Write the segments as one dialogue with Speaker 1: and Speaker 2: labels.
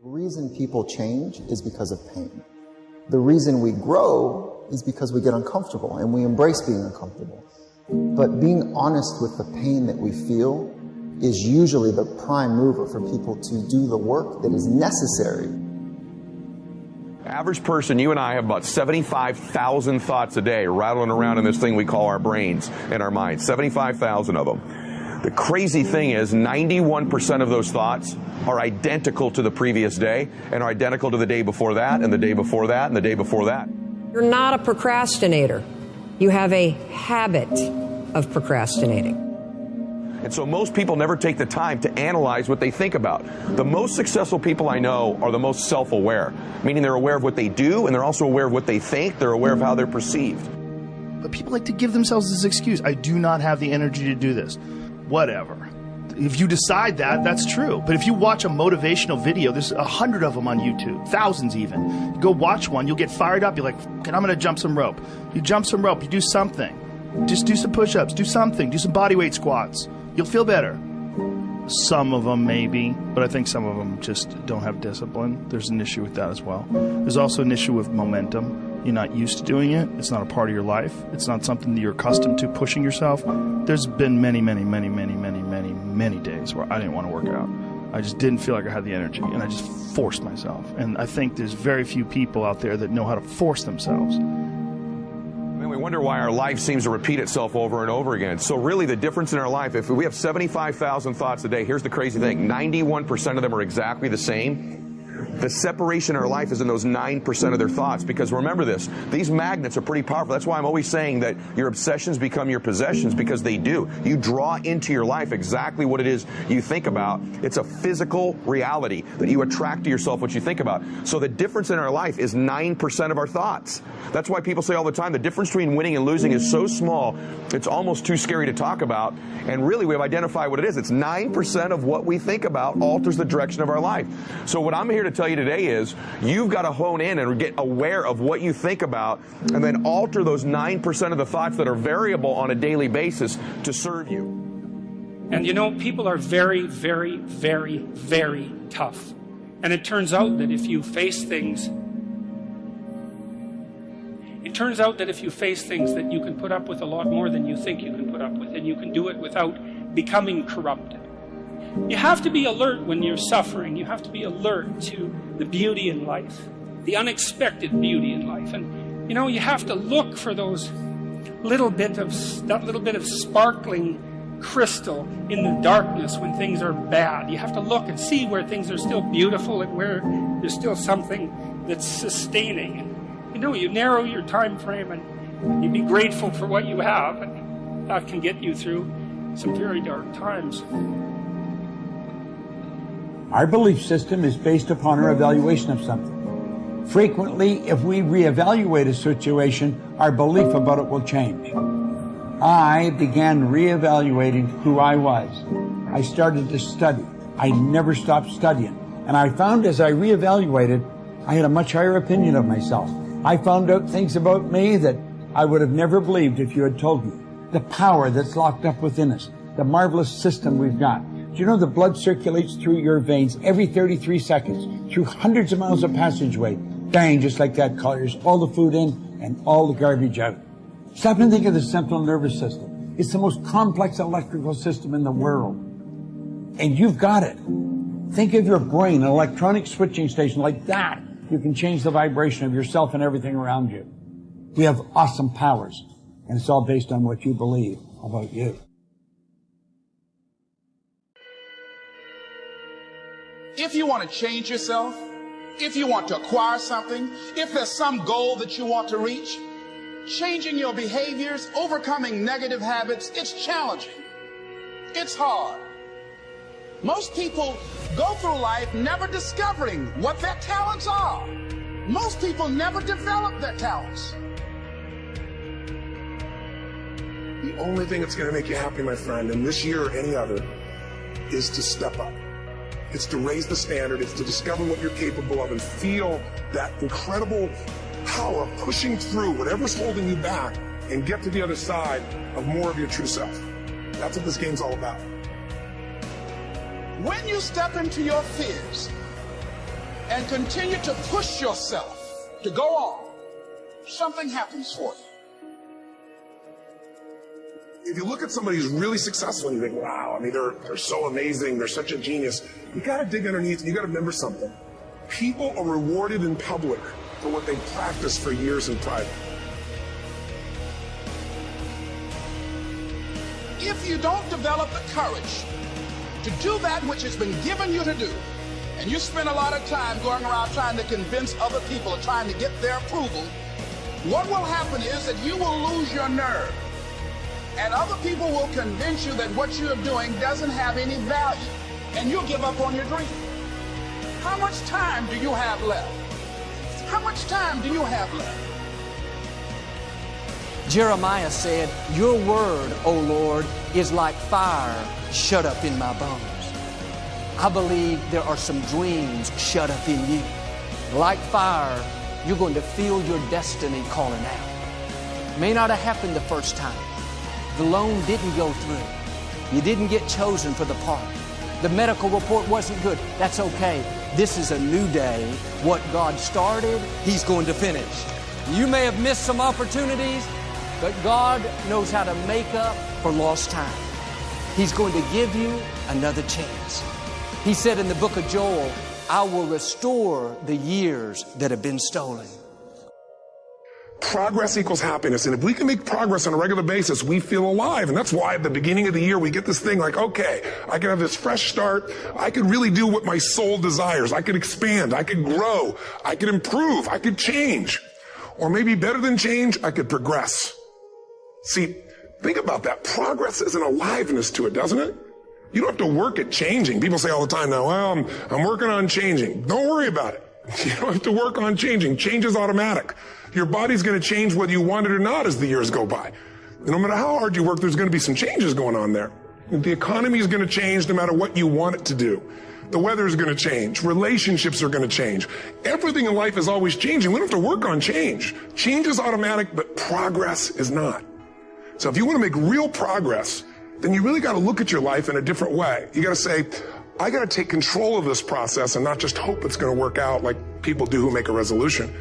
Speaker 1: The reason people change is because of pain. The reason we grow is because we get uncomfortable and we embrace being uncomfortable. But being honest with the pain that we feel is usually the prime mover for people to do the work that is necessary.
Speaker 2: Average person, you and I have about 75,000 thoughts a day rattling around in this thing we call our brains and our minds. 75,000 of them. The crazy thing is 91% of those thoughts are identical to the previous day and are identical to the day before that and the day before that and the day before that.
Speaker 3: You're not a procrastinator. You have a habit of procrastinating.
Speaker 2: And so most people never take the time to analyze what they think about. The most successful people I know are the most self-aware, meaning they're aware of what they do and they're also aware of what they think. They're aware of how they're perceived.
Speaker 4: But people like to give themselves this excuse. I do not have the energy to do this. Whatever. If you decide that, that's true. But if you watch a motivational video, there's 100 of them on YouTube, thousands even. You go watch one, you'll get fired up. You're like, I'm going to jump some rope. You jump some rope, you do something. Just do some push-ups, do something, do some body weight squats. You'll feel better. Some of them maybe, but I think some of them just don't have discipline. There's an issue with that as well. There's also an issue with momentum. You're not used to doing it. It's not a part of your life. It's not something that you're accustomed to pushing yourself. There's been many days where I didn't want to work out. I just didn't feel like I had the energy, and I just forced myself. And I think there's very few people out there that know how to force themselves.
Speaker 2: And we wonder why our life seems to repeat itself over and over again. So really the difference in our life, if we have 75,000 thoughts a day, here's the crazy thing. 91% of them are exactly the same. The separation in our life is in those 9% of their thoughts, because remember this, these magnets are pretty powerful. That's why I'm always saying that your obsessions become your possessions, because they do. You draw into your life exactly what it is you think about. It's a physical reality that you attract to yourself what you think about. So the difference in our life is 9% of our thoughts. That's why people say all the time the difference between winning and losing is so small, it's almost too scary to talk about. And really we've identified what it is. It's 9% of what we think about alters the direction of our life. So what I'm here to tell you today is you've got to hone in and get aware of what you think about and then alter those 9% of the thoughts that are variable on a daily basis to serve you.
Speaker 5: And you know, people are very, very, very, very tough. And it turns out that if you face things that you can put up with a lot more than you think you can put up with, and you can do it without becoming corrupted. You have to be alert when you're suffering. You have to be alert to the beauty in life, the unexpected beauty in life. And, you know, you have to look for that little bit of sparkling crystal in the darkness when things are bad. You have to look and see where things are still beautiful and where there's still something that's sustaining. And, you know, you narrow your time frame and you be grateful for what you have, and that can get you through some very dark times.
Speaker 6: Our belief system is based upon our evaluation of something. Frequently, if we reevaluate a situation, our belief about it will change. I began reevaluating who I was. I started to study. I never stopped studying. And I found as I reevaluated, I had a much higher opinion of myself. I found out things about me that I would have never believed if you had told me. The power that's locked up within us, the marvelous system we've got. Do you know the blood circulates through your veins every 33 seconds, through hundreds of miles of passageway? Bang, just like that, clears all the food in and all the garbage out. Stop and think of the central nervous system. It's the most complex electrical system in the world. And you've got it. Think of your brain, an electronic switching station like that. You can change the vibration of yourself and everything around you. We have awesome powers, and it's all based on what you believe about you.
Speaker 7: If you want to change yourself, if you want to acquire something, if there's some goal that you want to reach, changing your behaviors, overcoming negative habits, it's challenging. It's hard. Most people go through life never discovering what their talents are. Most people never develop their talents.
Speaker 8: The only thing that's going to make you happy, my friend, in this year or any other, is to step up. It's to raise the standard. It's to discover what you're capable of and feel that incredible power pushing through whatever's holding you back and get to the other side of more of your true self. That's what this game's all about.
Speaker 7: When you step into your fears, and continue to push yourself to go on, something happens for you.
Speaker 8: If you look at somebody who's really successful and you think, wow, I mean, they're so amazing, they're such a genius, you got to dig underneath and you got to remember something. People are rewarded in public for what they practice for years in private.
Speaker 7: If you don't develop the courage to do that which has been given you to do, and you spend a lot of time going around trying to convince other people or trying to get their approval, what will happen is that you will lose your nerve. And other people will convince you that what you're doing doesn't have any value, and you'll give up on your dream. How much time do you have left? How much time do you have left?
Speaker 9: Jeremiah said, "Your word, O Lord, is like fire shut up in my bones." I believe there are some dreams shut up in you. Like fire, you're going to feel your destiny calling out. May not have happened the first time. The loan didn't go through. You didn't get chosen for the part. The medical report wasn't good. That's okay. This is a new day. What God started, He's going to finish. You may have missed some opportunities, but God knows how to make up for lost time. He's going to give you another chance. He said in the book of Joel, "I will restore the years that have been stolen."
Speaker 8: Progress equals happiness. And if we can make progress on a regular basis, we feel alive. And that's why at the beginning of the year, we get this thing like, okay, I can have this fresh start. I can really do what my soul desires. I can expand. I can grow. I can improve. I could change. Or maybe better than change, I could progress. See, think about that. Progress is an aliveness to it, doesn't it? You don't have to work at changing. People say all the time now, well, I'm working on changing. Don't worry about it. You don't have to work on changing. Change is automatic. Your body's going to change whether you want it or not as the years go by. And no matter how hard you work, there's going to be some changes going on there. The economy is going to change no matter what you want it to do. The weather is going to change. Relationships are going to change. Everything in life is always changing. We don't have to work on change. Change is automatic, but progress is not. So if you want to make real progress, then you really got to look at your life in a different way. You got to say, I got to take control of this process and not just hope it's going to work out like people do who make a resolution.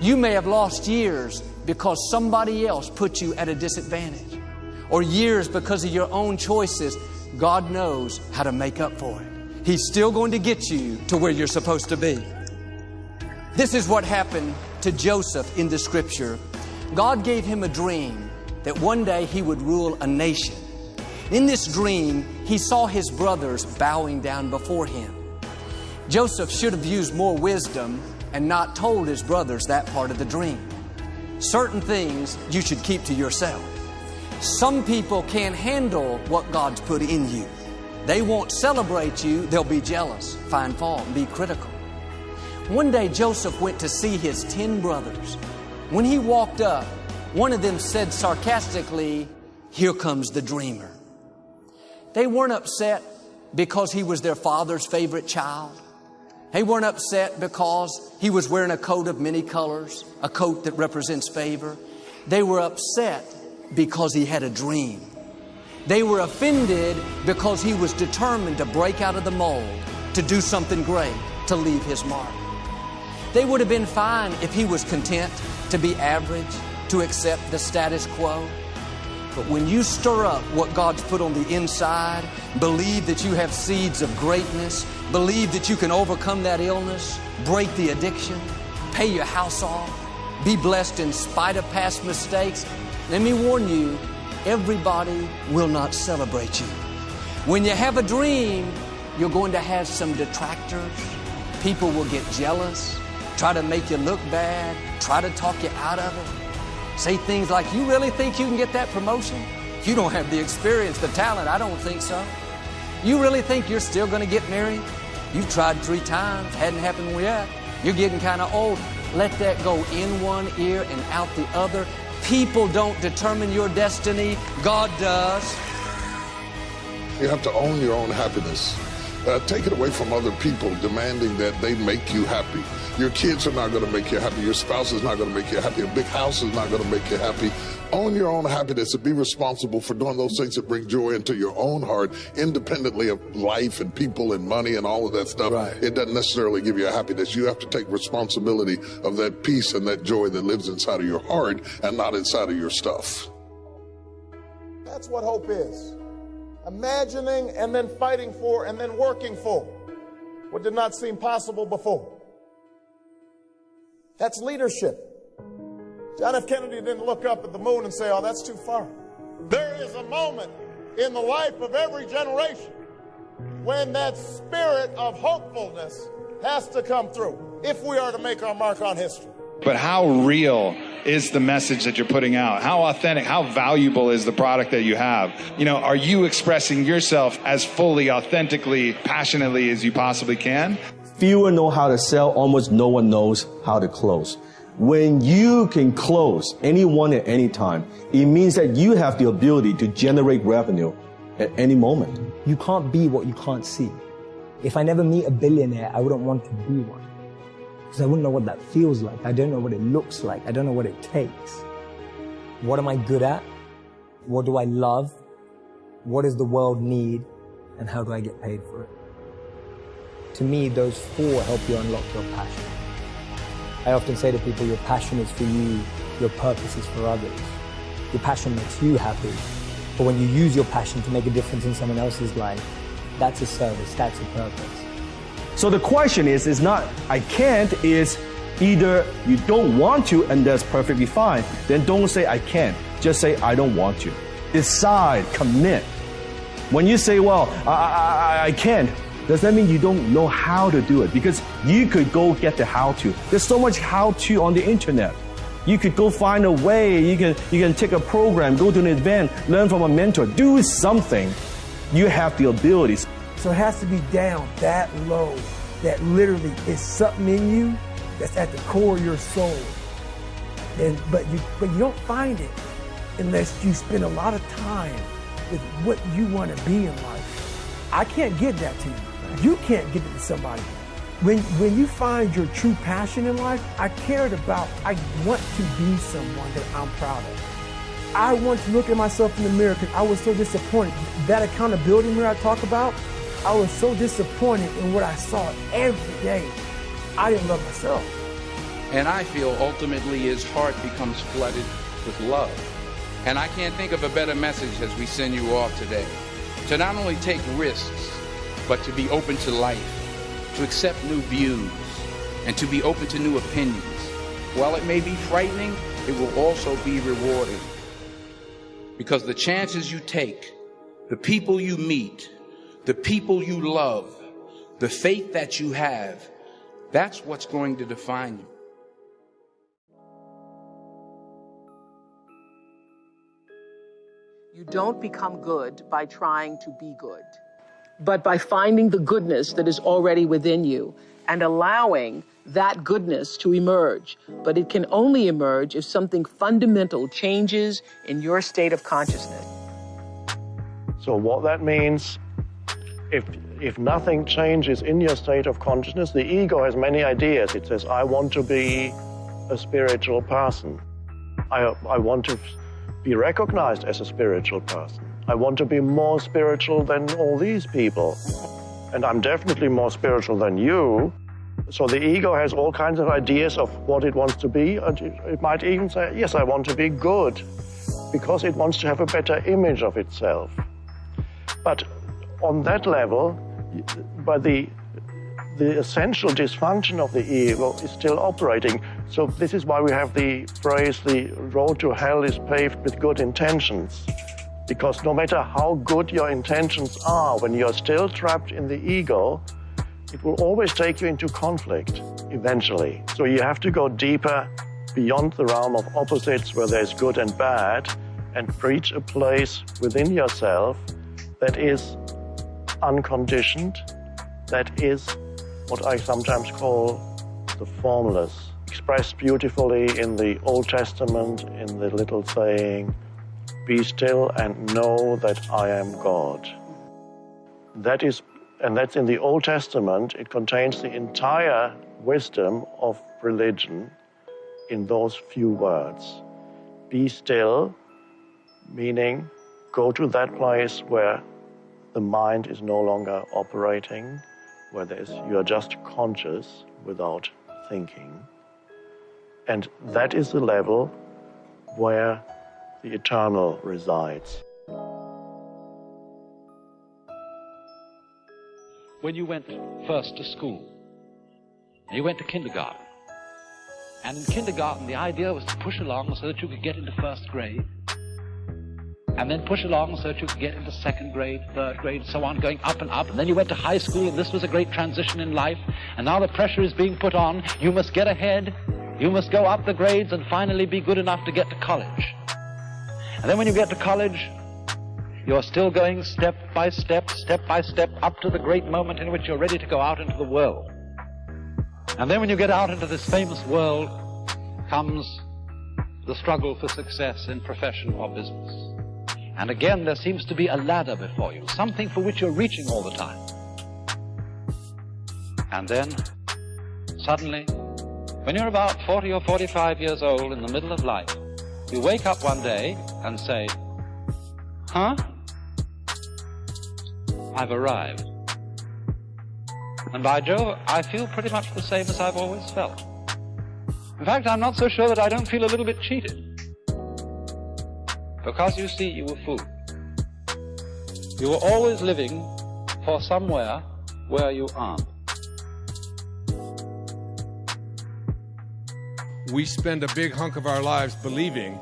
Speaker 9: You may have lost years because somebody else put you at a disadvantage, or years because of your own choices. God knows how to make up for it. He's still going to get you to where you're supposed to be. This is what happened to Joseph in the scripture. God gave him a dream that one day he would rule a nation. In this dream, he saw his brothers bowing down before him. Joseph should have used more wisdom and not told his brothers that part of the dream. Certain things you should keep to yourself. Some people can't handle what God's put in you. They won't celebrate you. They'll be jealous, find fault, and be critical. One day Joseph went to see his 10 brothers. When he walked up, one of them said sarcastically, "Here comes the dreamer." They weren't upset because he was their father's favorite child. They weren't upset because he was wearing a coat of many colors, a coat that represents favor. They were upset because he had a dream. They were offended because he was determined to break out of the mold, to do something great, to leave his mark. They would have been fine if he was content to be average, to accept the status quo. But when you stir up what God's put on the inside, believe that you have seeds of greatness, believe that you can overcome that illness, break the addiction, pay your house off, be blessed in spite of past mistakes, let me warn you, everybody will not celebrate you. When you have a dream, you're going to have some detractors. People will get jealous, try to make you look bad, try to talk you out of it. Say things like, "You really think you can get that promotion? You don't have the experience, the talent. I don't think so. You really think you're still going to get married? You've tried 3 times, hadn't happened yet. You're getting kind of old." Let that go in one ear and out the other. People don't determine your destiny. God does.
Speaker 10: You have to own your own happiness. Take it away from other people demanding that they make you happy. Your kids are not going to make you happy. Your spouse is not going to make you happy. A big house is not going to make you happy. Own your own happiness and be responsible for doing those things that bring joy into your own heart, independently of life and people and money and all of that stuff.
Speaker 11: Right.
Speaker 10: It doesn't necessarily give you a happiness. You have to take responsibility of that peace and that joy that lives inside of your heart and not inside of your stuff.
Speaker 12: That's what hope is. Imagining and then fighting for and then working for what did not seem possible before. That's leadership. John F. Kennedy didn't look up at the moon and say, oh, that's too far. There is a moment in the life of every generation when that spirit of hopefulness has to come through if we are to make our mark on history.
Speaker 11: But how real is the message that you're putting out? How authentic, how valuable is the product that you have? You know, are you expressing yourself as fully, authentically, passionately as you possibly can?
Speaker 13: Fewer know how to sell, almost no one knows how to close. When you can close anyone at any time, it means that you have the ability to generate revenue at any moment.
Speaker 14: You can't be what you can't see. If I never meet a billionaire, I wouldn't want to be one. Because I wouldn't know what that feels like. I don't know what it looks like. I don't know what it takes. What am I good at? What do I love? What does the world need? And how do I get paid for it? To me, those four help you unlock your passion. I often say to people, your passion is for you, your purpose is for others. Your passion makes you happy. But when you use your passion to make a difference in someone else's life, that's a service, that's a purpose.
Speaker 13: So the question is not I can't, is either you don't want to and that's perfectly fine, then don't say I can't, just say I don't want to. Decide, commit. When you say, well, I can't, does that mean you don't know how to do it? Because you could go get the how to. There's so much how to on the internet. You could go find a way, you can take a program, go to an event, learn from a mentor, do something. You have the abilities.
Speaker 15: So it has to be down that low, that literally is something in you that's at the core of your soul. But you don't find it unless you spend a lot of time with what you want to be in life. I can't give that to you. You can't give it to somebody. When you find your true passion in life, I want to be someone that I'm proud of. I want to look at myself in the mirror because I was so disappointed. That accountability mirror I talk about, I was so disappointed in what I saw every day. I didn't love myself.
Speaker 16: And I feel ultimately his heart becomes flooded with love. And I can't think of a better message as we send you off today. To not only take risks, but to be open to life, to accept new views, and to be open to new opinions. While it may be frightening, it will also be rewarding. Because the chances you take, the people you meet, the people you love, the faith that you have, that's what's going to define you.
Speaker 17: You don't become good by trying to be good, but by finding the goodness that is already within you and allowing that goodness to emerge. But it can only emerge if something fundamental changes in your state of consciousness.
Speaker 18: So what that means, if nothing changes in your state of consciousness, the ego has many ideas. It says, I want to be a spiritual person. I want to be recognized as a spiritual person. I want to be more spiritual than all these people. And I'm definitely more spiritual than you. So the ego has all kinds of ideas of what it wants to be. And it might even say, yes, I want to be good, because it wants to have a better image of itself. But on that level, by the essential dysfunction of the ego is still operating. So this is why we have the phrase, the road to hell is paved with good intentions. Because no matter how good your intentions are, when you're still trapped in the ego, it will always take you into conflict eventually. So you have to go deeper beyond the realm of opposites where there's good and bad and reach a place within yourself that is unconditioned, that is what I sometimes call the formless, expressed beautifully in the Old Testament in the little saying, be still and know that I am God. And that's in the Old Testament. It contains the entire wisdom of religion in those few words. Be still meaning go to that place where the mind is no longer operating, where you are just conscious without thinking. And that is the level where the eternal resides.
Speaker 19: When you went first to school, you went to kindergarten. And in kindergarten, the idea was to push along so that you could get into first grade, and then push along so that you could get into second grade, third grade, and so on, going up and up. And then you went to high school, and this was a great transition in life. And now the pressure is being put on. You must get ahead. You must go up the grades and finally be good enough to get to college. And then when you get to college, you're still going step by step up to the great moment in which you're ready to go out into the world. And then when you get out into this famous world comes the struggle for success in profession or business. And again, there seems to be a ladder before you, something for which you're reaching all the time. And then, suddenly, when you're about 40 or 45 years old in the middle of life, you wake up one day and say, huh? I've arrived. And by Jove, I feel pretty much the same as I've always felt. In fact, I'm not so sure that I don't feel a little bit cheated. Because you see, you were fooled. You were always living for somewhere where you aren't.
Speaker 20: We spend a big hunk of our lives believing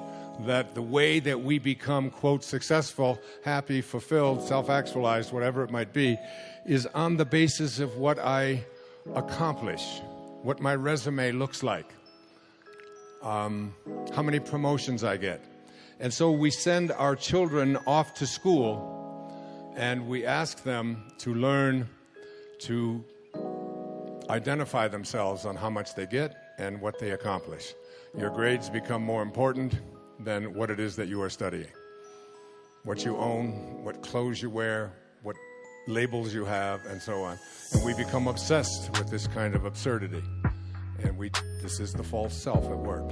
Speaker 20: that the way that we become, quote, successful, happy, fulfilled, self-actualized, whatever it might be, is on the basis of what I accomplish, what my resume looks like, how many promotions I get. And so we send our children off to school and we ask them to learn to identify themselves on how much they get and what they accomplish. Your grades become more important than what it is that you are studying. What you own, what clothes you wear, what labels you have, and so on. And we become obsessed with this kind of absurdity. And this is the false self at work.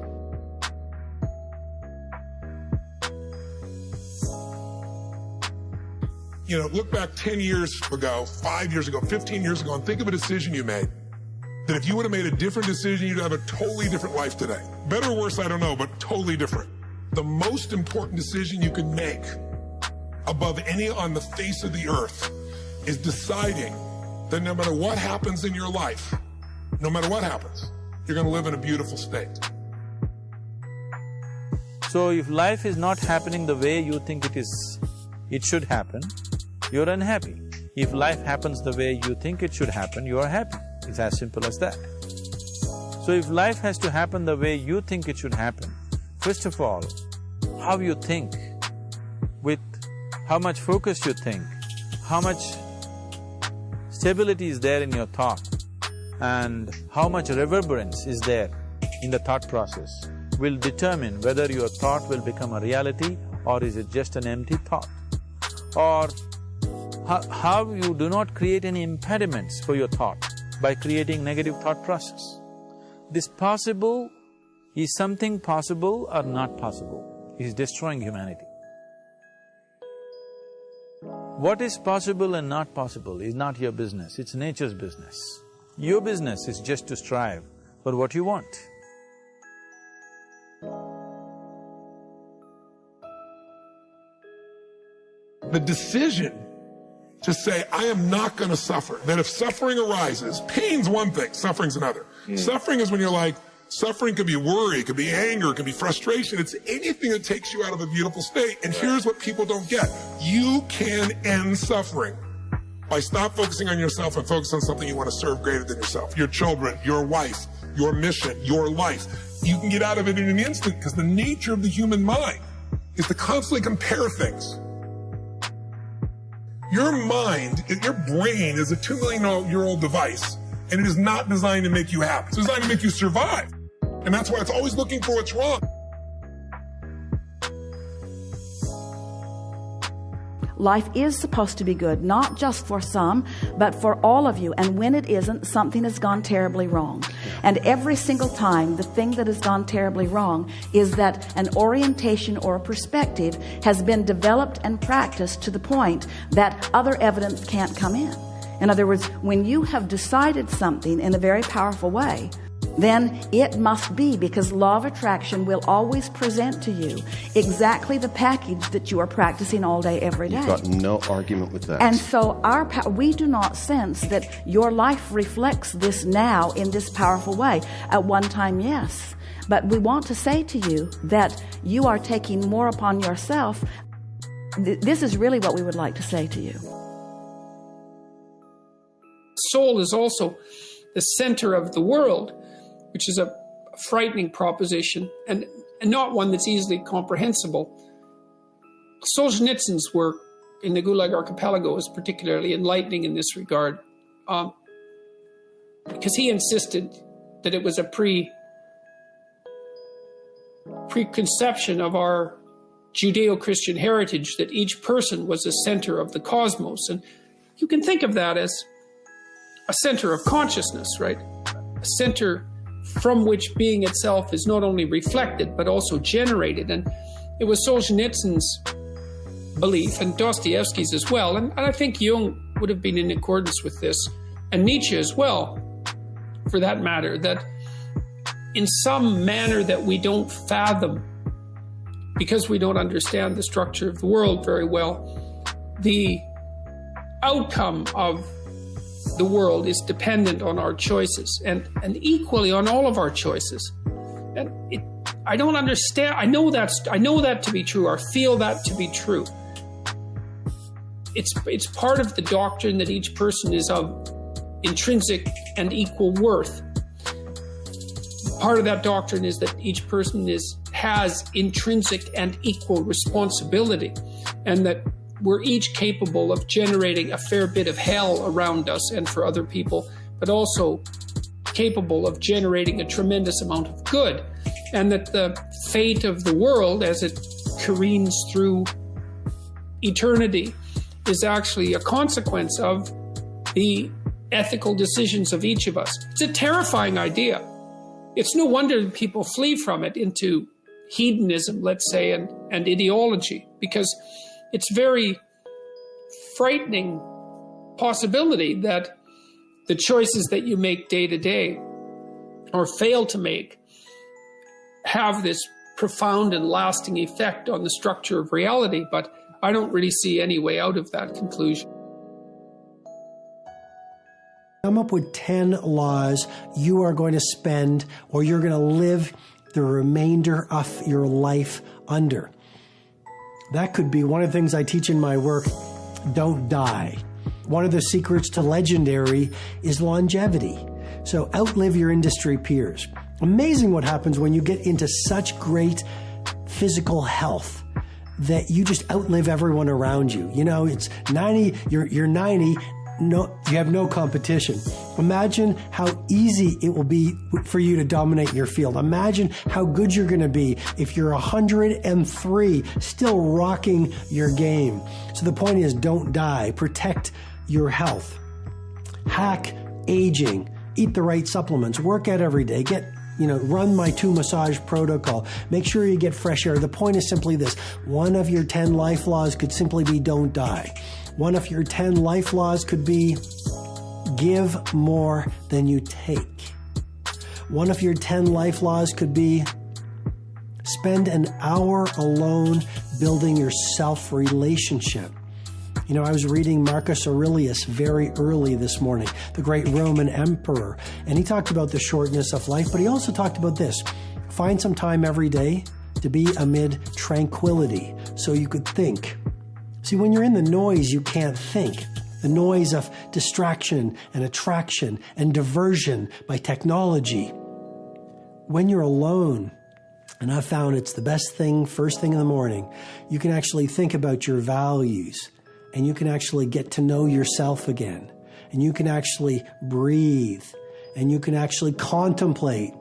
Speaker 8: You know, look back 10 years ago, 5 years ago, 15 years ago, and think of a decision you made. That if you would have made a different decision, you'd have a totally different life today. Better or worse, I don't know, but totally different. The most important decision you can make above any on the face of the earth is deciding that no matter what happens in your life, no matter what happens, you're going to live in a beautiful state.
Speaker 21: So if life is not happening the way you think it should happen, you're unhappy. If life happens the way you think it should happen, you are happy. It's as simple as that. So if life has to happen the way you think it should happen, first of all, how you think, with how much focus you think, how much stability is there in your thought, and how much reverberance is there in the thought process will determine whether your thought will become a reality or is it just an empty thought. Or how you do not create any impediments for your thought by creating negative thought process. This possible, is something possible or not possible, is destroying humanity. What is possible and not possible is not your business, it's nature's business. Your business is just to strive for what you want.
Speaker 8: The decision to say, I am not going to suffer, that if suffering arises, pain's one thing, suffering's another. Suffering is when you're like, suffering could be worry, it could be anger, it could be frustration, it's anything that takes you out of a beautiful state. And here's what people don't get. You can end suffering by stop focusing on yourself and focus on something you want to serve greater than yourself. Your children, your wife, your mission, your life. You can get out of it in an instant because the nature of the human mind is to constantly compare things. Your mind, your brain is a 2 million-year-old device, and it is not designed to make you happy. It's designed to make you survive. And that's why it's always looking for what's wrong.
Speaker 1: life is supposed to be good, not just for some, but for all of you. And when it isn't, something has gone terribly wrong. And every single time, the thing that has gone terribly wrong is that an orientation or a perspective has been developed and practiced to the point that other evidence can't come in. In other words, when you have decided something in a very powerful way, then it must be, because law of attraction will always present to you exactly the package that you are practicing all day, every day.
Speaker 22: You've got no argument with that.
Speaker 1: And so we do not sense that your life reflects this now in this powerful way. At one time, yes. But we want to say to you that you are taking more upon yourself. This is really what we would like to say to you.
Speaker 5: Soul is also the center of the world, which is a frightening proposition and not one that's easily comprehensible. Solzhenitsyn's work in the Gulag Archipelago is particularly enlightening in this regard, because he insisted that it was a preconception of our Judeo-Christian heritage that each person was the center of the cosmos. And you can think of that as a center of consciousness, right? A center from which being itself is not only reflected, but also generated. And it was Solzhenitsyn's belief, and Dostoevsky's as well, and I think Jung would have been in accordance with this, and Nietzsche as well, for that matter, that in some manner that we don't fathom, because we don't understand the structure of the world very well, the outcome of the world is dependent on our choices, and equally on all of our choices. And I don't understand. I know that to be true, or feel that to be true. It's part of the doctrine that each person is of intrinsic and equal worth. Part of that doctrine is that each person has intrinsic and equal responsibility, and that we're each capable of generating a fair bit of hell around us and for other people, but also capable of generating a tremendous amount of good. And that the fate of the world as it careens through eternity is actually a consequence of the ethical decisions of each of us. It's a terrifying idea. It's no wonder people flee from it into hedonism, let's say, and ideology, because it's very frightening possibility that the choices that you make day to day or fail to make have this profound and lasting effect on the structure of reality. But I don't really see any way out of that conclusion.
Speaker 23: Come up with 10 laws you are going to spend, or you're going to live the remainder of your life under. That could be one of the things I teach in my work, don't die. One of the secrets to legendary is longevity. So outlive your industry peers. Amazing what happens when you get into such great physical health that you just outlive everyone around you. You know, it's 90, you're 90, no, you have no competition. Imagine how easy it will be for you to dominate your field. Imagine how good you're going to be if you're 103, still rocking your game. So the point is, don't die. Protect your health. Hack aging. Eat the right supplements. Work out every day. Run my 2 massage protocol. Make sure you get fresh air. The point is simply this. One of your 10 life laws could simply be don't die. One of your 10 life laws could be give more than you take. One of your 10 life laws could be spend an hour alone building your self-relationship. You know, I was reading Marcus Aurelius very early this morning, the great Roman emperor, and he talked about the shortness of life, but he also talked about this. Find some time every day to be amid tranquility so you could think. See, when you're in the noise, you can't think. The noise of distraction and attraction and diversion by technology. When you're alone, and I've found it's the best thing, first thing in the morning, you can actually think about your values, and you can actually get to know yourself again, and you can actually breathe, and you can actually contemplate,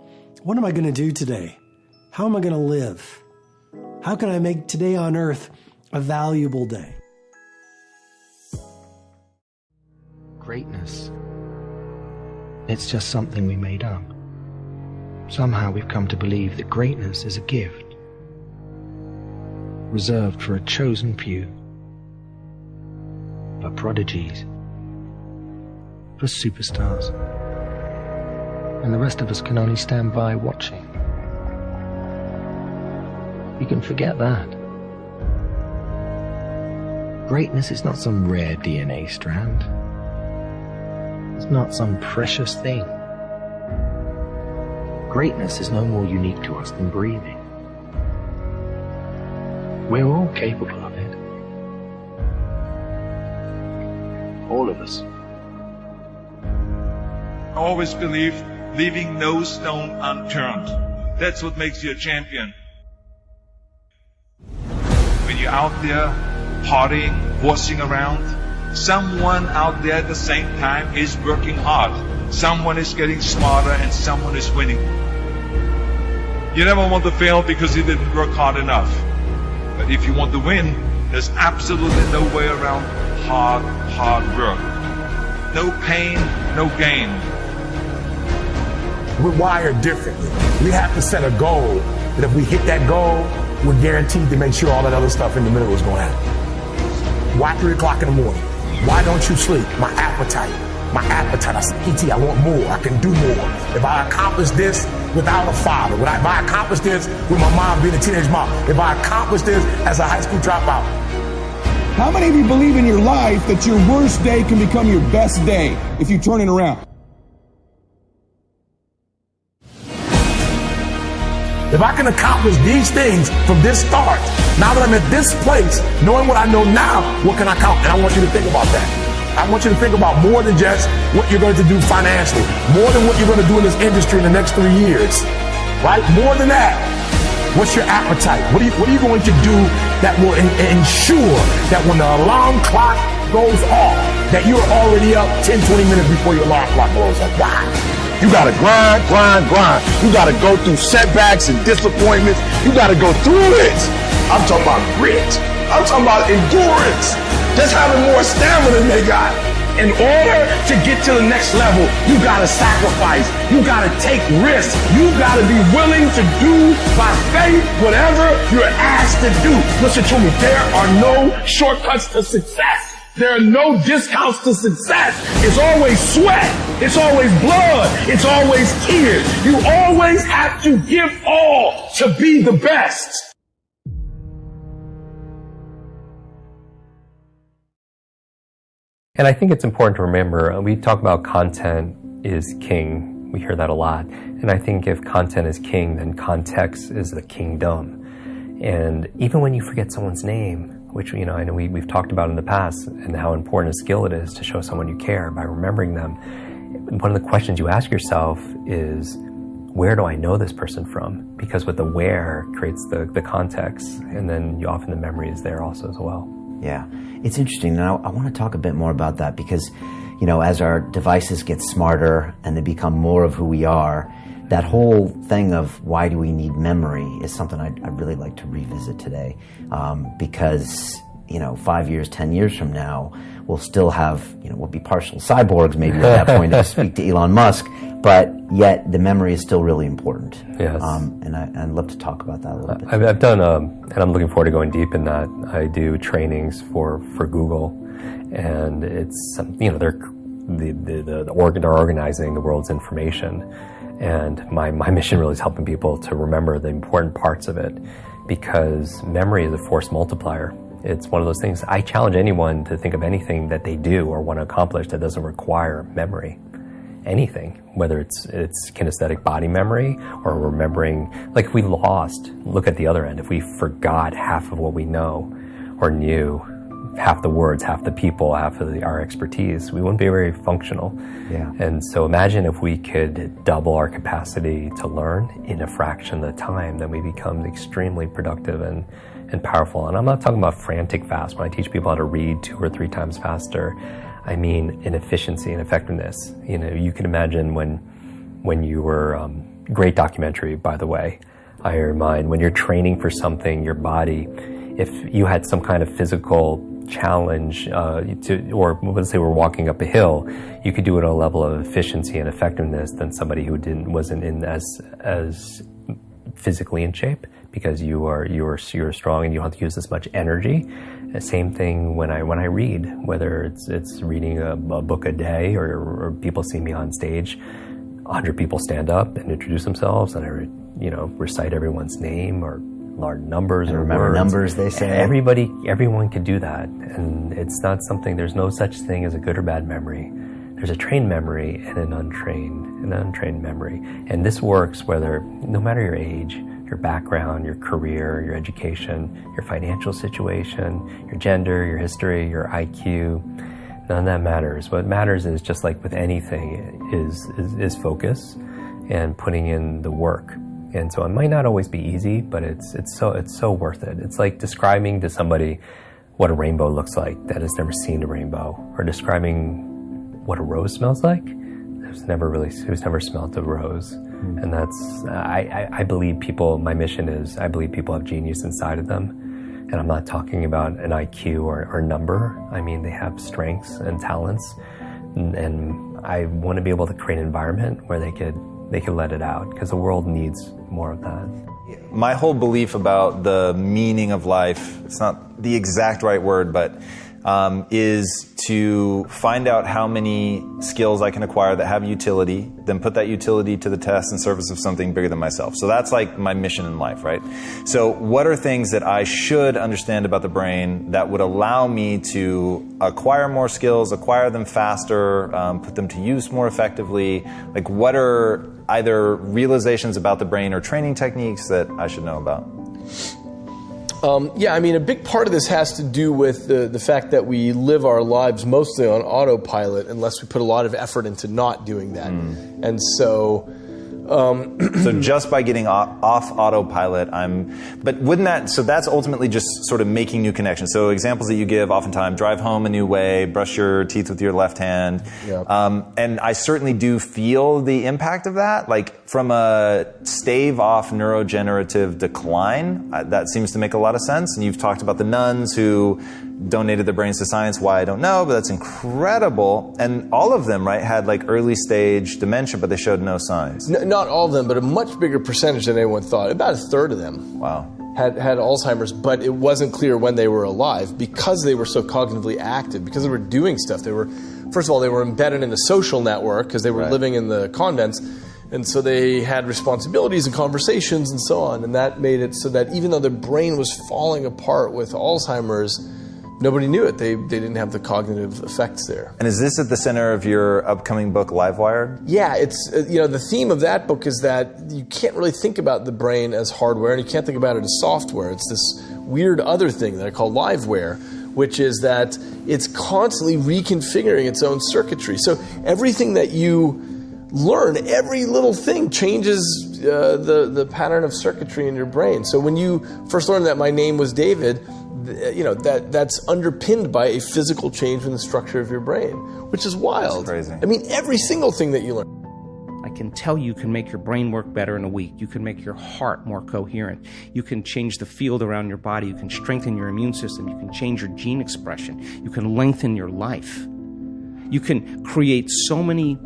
Speaker 23: what am I going to do today? How am I going to live? How can I make today on earth a valuable day?
Speaker 2: greatness. It's just something we made up. Somehow we've come to believe that greatness is a gift, reserved for a chosen few, for prodigies, for superstars. And the rest of us can only stand by watching. You can forget that. Greatness is not some rare DNA strand. It's not some precious thing. Greatness is no more unique to us than breathing. We're all capable of it. All of us.
Speaker 3: I always believed leaving no stone unturned. That's what makes you a champion. When you're out there partying, horsing around, someone out there at the same time is working hard. Someone is getting smarter and someone is winning. You never want to fail because you didn't work hard enough. But if you want to win, there's absolutely no way around hard work. No pain, no gain.
Speaker 12: We're wired differently. We have to set a goal that if we hit that goal, we're guaranteed to make sure all that other stuff in the middle is going to happen. Why 3 o'clock in the morning? Why don't you sleep? My appetite. I said, E.T., I want more. I can do more. If I accomplish this without a father, if I accomplish this with my mom being a teenage mom, if I accomplish this as a high school dropout.
Speaker 4: How many of you believe in your life that your worst day can become your best day if you turn it around?
Speaker 12: If I can accomplish these things from this start, now that I'm at this place, knowing what I know now, what can I count? And I want you to think about that. I want you to think about more than just what you're going to do financially, more than what you're going to do in this industry in the next 3 years, right? More than that. What's your appetite? What are you going to do that will ensure that when the alarm clock goes off, that you're already up 10, 20 minutes before your alarm clock goes off? Why?
Speaker 24: You gotta grind. You gotta go through setbacks and disappointments. You gotta go through it. I'm talking about grit. I'm talking about endurance. Just having more stamina than they got. In order to get to the next level, you gotta sacrifice. You gotta take risks. You gotta be willing to do by faith whatever you're asked to do. Listen to me, there are no shortcuts to success. There are no discounts to success. It's always sweat. It's always blood. It's always tears. You always have to give all to be the best.
Speaker 25: And I think it's important to remember, we talk about content is king. We hear that a lot. And I think if content is king, then context is the kingdom. And even when you forget someone's name, which, I know we've talked about in the past, and how important a skill it is to show someone you care by remembering them. One of the questions you ask yourself is, where do I know this person from? Because with the where creates the context, and then often the memory is there also as well.
Speaker 26: Yeah, it's interesting. And I want to talk a bit more about that because, as our devices get smarter and they become more of who we are, that whole thing of why do we need memory is something I'd really like to revisit today, because 5 years, 10 years from now, we'll still have, we'll be partial cyborgs maybe at that point to speak to Elon Musk, but yet the memory is still really important.
Speaker 25: Yes.
Speaker 26: And I'd love to talk about that a little bit.
Speaker 25: I've done, and I'm looking forward to going deep in that. I do trainings for Google, and it's, they're organizing the world's information. And my mission really is helping people to remember the important parts of it, because memory is a force multiplier. It's one of those things. I challenge anyone to think of anything that they do or want to accomplish that doesn't require memory. Anything, whether it's kinesthetic body memory or remembering, like if we look at the other end, if we forgot half of what we know or knew, half the words, half the people, half of our expertise, we wouldn't be very functional.
Speaker 26: Yeah.
Speaker 25: And so imagine if we could double our capacity to learn in a fraction of the time, then we become extremely productive and powerful. And I'm not talking about frantic fast. When I teach people how to read 2 or 3 times faster, I mean in efficiency and effectiveness. You can imagine when you were, great documentary, by the way, Iron Mind, when you're training for something, your body, if you had some kind of physical challenge or let's say we're walking up a hill, you could do it at a level of efficiency and effectiveness than somebody who wasn't in as physically in shape, because you're strong and you don't have to use as much energy. The same thing when I read, whether it's reading a book a day or people see me on stage, 100 people stand up and introduce themselves, and I recite everyone's name or large numbers, and or
Speaker 26: remember
Speaker 25: words.
Speaker 26: Numbers, they say.
Speaker 25: Everyone could do that, and it's not something. There's no such thing as a good or bad memory. There's a trained memory and an untrained memory, and this works no matter your age, your background, your career, your education, your financial situation, your gender, your history, your IQ. None of that matters. What matters is, just like with anything, is focus and putting in the work. And so it might not always be easy, but it's so worth it. It's like describing to somebody what a rainbow looks like that has never seen a rainbow, or describing what a rose smells like who's never smelled a rose. And that's I believe people. My mission is I believe people have genius inside of them, and I'm not talking about an IQ or number. I mean, they have strengths and talents, and I want to be able to create an environment where they could let it out, because the world needs more of that.
Speaker 6: My whole belief about the meaning of life, it's not the exact right word, but is to find out how many skills I can acquire that have utility, then put that utility to the test in service of something bigger than myself. So that's like my mission in life, right? So what are things that I should understand about the brain that would allow me to acquire more skills, acquire them faster, put them to use more effectively? Like, what are either realizations about the brain or training techniques that I should know about?
Speaker 7: Yeah, I mean, a big part of this has to do with the fact that we live our lives mostly on autopilot unless we put a lot of effort into not doing that. And so...
Speaker 6: so just by getting off autopilot, so that's ultimately just sort of making new connections. So examples that you give oftentimes: drive home a new way, brush your teeth with your left hand. Yep. And I certainly do feel the impact of that. Like, from a stave off neurodegenerative decline, that seems to make a lot of sense. And you've talked about the nuns who donated their brains to science. Why, I don't know, but that's incredible. And all of them, right, had like early stage dementia, but they showed no signs.
Speaker 7: Not all of them, but a much bigger percentage than anyone thought. About a third of them had Alzheimer's, but it wasn't clear when they were alive, because they were so cognitively active, because they were doing stuff. First of all, they were embedded in a social network because they were living in the convents. And so they had responsibilities and conversations and so on. And that made it so that even though their brain was falling apart with Alzheimer's, nobody knew it. They didn't have the cognitive effects there.
Speaker 6: And is this at the center of your upcoming book, Livewired?
Speaker 7: Yeah, it's the theme of that book is that you can't really think about the brain as hardware, and you can't think about it as software. It's this weird other thing that I call liveware, which is that it's constantly reconfiguring its own circuitry. So everything that you learn, every little thing changes the pattern of circuitry in your brain. So when you first learned that my name was David, that's underpinned by a physical change in the structure of your brain, which is wild.
Speaker 6: That's crazy.
Speaker 7: I mean, every single thing that you learn.
Speaker 9: I can tell you can make your brain work better in a week. You can make your heart more coherent. You can change the field around your body. You can strengthen your immune system. You can change your gene expression. You can lengthen your life. You can create so many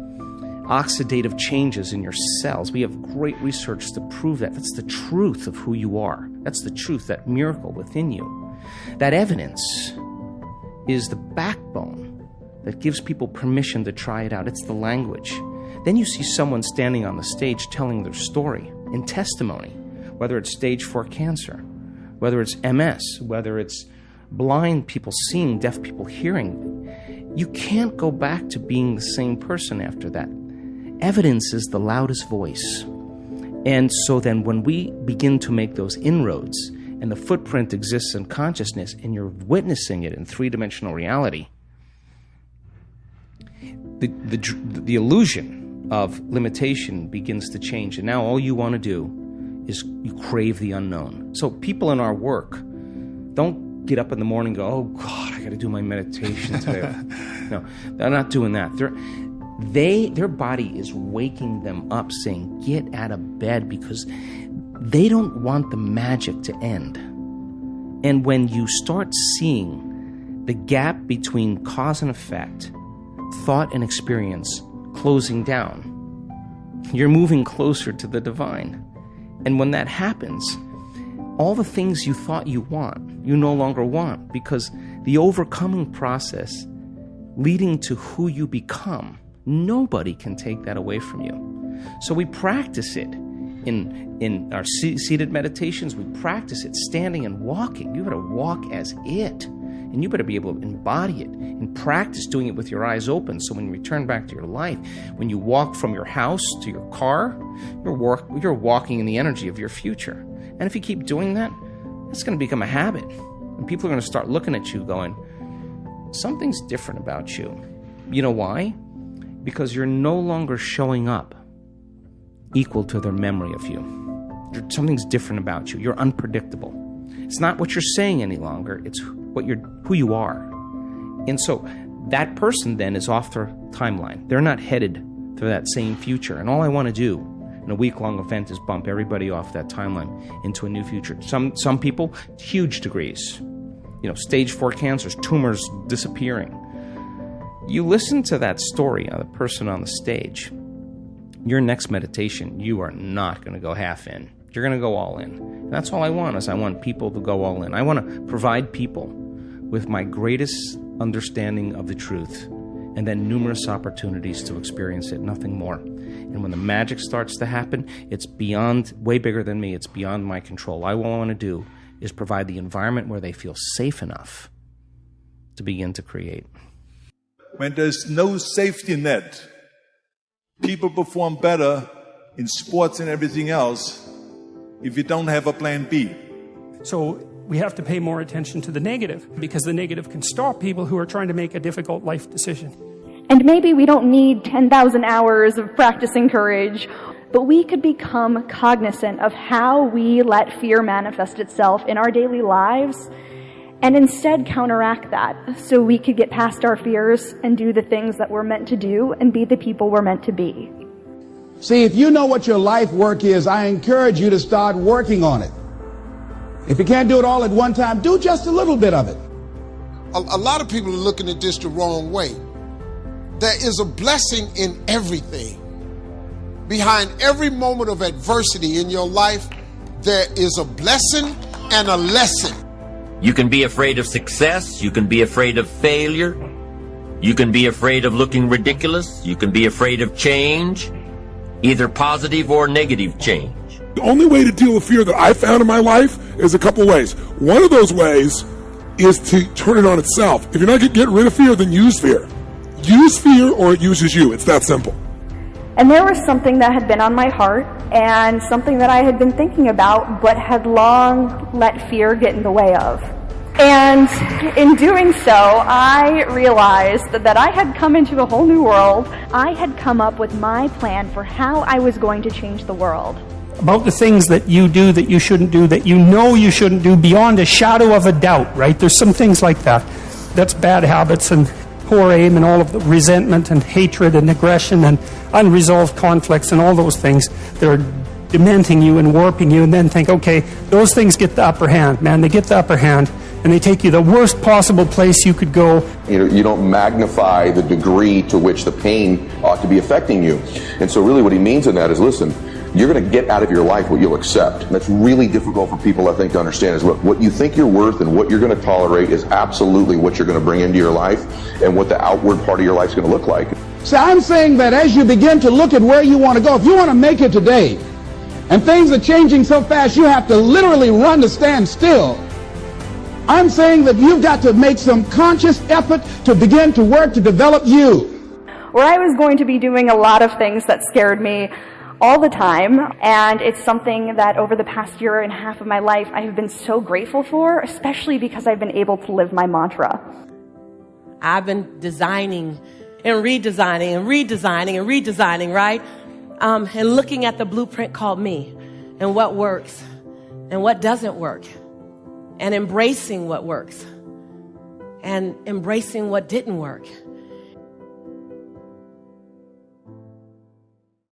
Speaker 9: oxidative changes in your cells. We have great research to prove that. That's the truth of who you are. That's the truth, that miracle within you. That evidence is the backbone that gives people permission to try it out. It's the language. Then you see someone standing on the stage telling their story in testimony, whether it's stage 4 cancer, whether it's MS, whether it's blind people seeing, deaf people hearing. You can't go back to being the same person after that. Evidence is the loudest voice. And so then when we begin to make those inroads, and the footprint exists in consciousness, and you're witnessing it in three-dimensional reality, the illusion of limitation begins to change. And now all you want to do is you crave the unknown. So people in our work don't get up in the morning and go, oh God, I got to do my meditation today. No, they're not doing that. Their body is waking them up, saying, get out of bed, because they don't want the magic to end. And when you start seeing the gap between cause and effect, thought and experience closing down. You're moving closer to the divine. And when that happens, all the things you thought you want, you no longer want, because the overcoming process leading to who you become, nobody can take that away from you. So we practice it in our seated meditations. We practice it standing and walking. You got to walk as it. And you better be able to embody it and practice doing it with your eyes open. So when you return back to your life, when you walk from your house to your car, you're walking in the energy of your future. And if you keep doing that, it's going to become a habit. And people are going to start looking at you going, something's different about you. You know why? Because you're no longer showing up equal to their memory of you. Something's different about you. You're unpredictable. It's not what you're saying any longer. It's who you are. And so that person then is off their timeline. They're not headed to that same future. And all I want to do in a week-long event is bump everybody off that timeline into a new future. Some people, huge degrees. Stage 4 cancers, tumors disappearing. You listen to that story of the person on the stage. Your next meditation, you are not going to go half in. You're going to go all in. And that's all I want, is I want people to go all in. I want to provide people with my greatest understanding of the truth, and then numerous opportunities to experience it, nothing more. And when the magic starts to happen, it's beyond, way bigger than me. It's beyond my control. All I want to do is provide the environment where they feel safe enough to begin to create.
Speaker 3: When there's no safety net, people perform better in sports and everything else if you don't have a plan B.
Speaker 5: So we have to pay more attention to the negative, because the negative can stop people who are trying to make a difficult life decision.
Speaker 10: And maybe we don't need 10,000 hours of practicing courage, but we could become cognizant of how we let fear manifest itself in our daily lives, and instead counteract that, so we could get past our fears and do the things that we're meant to do and be the people we're meant to be.
Speaker 4: See, if you know what your life work is, I encourage you to start working on it. If you can't do it all at one time, do just a little bit of it.
Speaker 12: A lot of people are looking at this the wrong way. There is a blessing in everything. Behind every moment of adversity in your life, there is a blessing and a lesson.
Speaker 11: You can be afraid of success. You can be afraid of failure. You can be afraid of looking ridiculous. You can be afraid of change, either positive or negative change.
Speaker 24: The only way to deal with fear that I found in my life is a couple ways. One of those ways is to turn it on itself. If you're not going to get rid of fear, then use fear. Use fear or it uses you. It's that simple.
Speaker 10: And there was something that had been on my heart, and something that I had been thinking about, but had long let fear get in the way of. And in doing so, I realized that I had come into a whole new world. I had come up with my plan for how I was going to change the world.
Speaker 5: About the things that you do that you shouldn't do, that you know you shouldn't do beyond a shadow of a doubt, right? There's some things like that. That's bad habits and poor aim and all of the resentment and hatred and aggression and unresolved conflicts and all those things that are dementing you and warping you, and then think, okay, those things get the upper hand, man. They get the upper hand, and they take you the worst possible place you could go.
Speaker 22: You don't magnify the degree to which the pain ought to be affecting you. And so really what he means in that is, listen, you're going to get out of your life what you'll accept. And that's really difficult for people, I think, to understand is, look, what you think you're worth and what you're going to tolerate is absolutely what you're going to bring into your life and what the outward part of your life is going to look like.
Speaker 4: So I'm saying that as you begin to look at where you want to go, if you want to make it today, and things are changing so fast you have to literally run to stand still, I'm saying that you've got to make some conscious effort to begin to work to develop you.
Speaker 10: Where I was going to be doing a lot of things that scared me all the time, and it's something that over the past year and a half of my life I have been so grateful for, especially because I've been able to live my mantra.
Speaker 13: I've been designing and redesigning and redesigning and redesigning, right? And looking at the blueprint called me, and what works and what doesn't work, and embracing what works and embracing what didn't work.